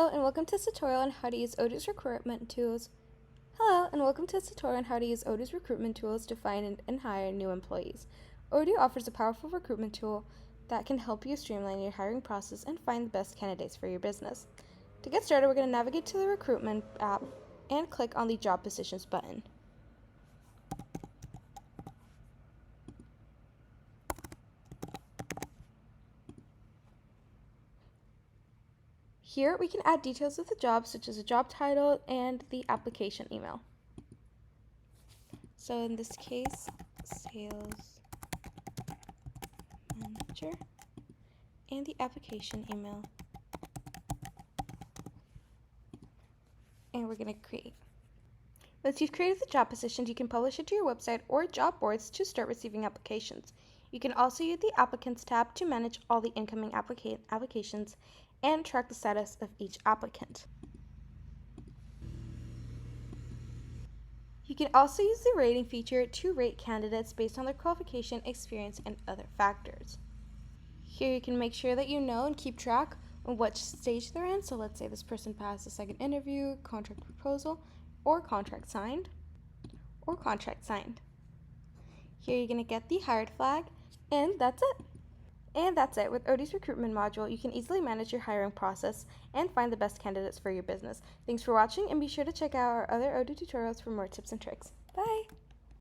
Hello and welcome to this tutorial on how to use Odoo's recruitment tools. To find and hire new employees. Odoo offers a powerful recruitment tool that can help you streamline your hiring process and find the best candidates for your business. To get started, we're going to navigate to the Recruitment app and click on the Job Positions button. Here we can add details of the job, such as a job title and the application email. So in this case, sales manager, and the application email. And we're going to create. Once you've created the job positions, you can publish it to your website or job boards to start receiving applications. You can also use the Applicants tab to manage all the incoming applications and track the status of each applicant. You can also use the rating feature to rate candidates based on their qualification, experience, and other factors. Here you can make sure that you know and keep track on what stage they're in. So let's say this person passed the second interview, contract proposal, or contract signed. Here you're going to get the hired flag, and that's it. With Odoo's recruitment module, you can easily manage your hiring process and find the best candidates for your business. Thanks for watching, and be sure to check out our other Odoo tutorials for more tips and tricks.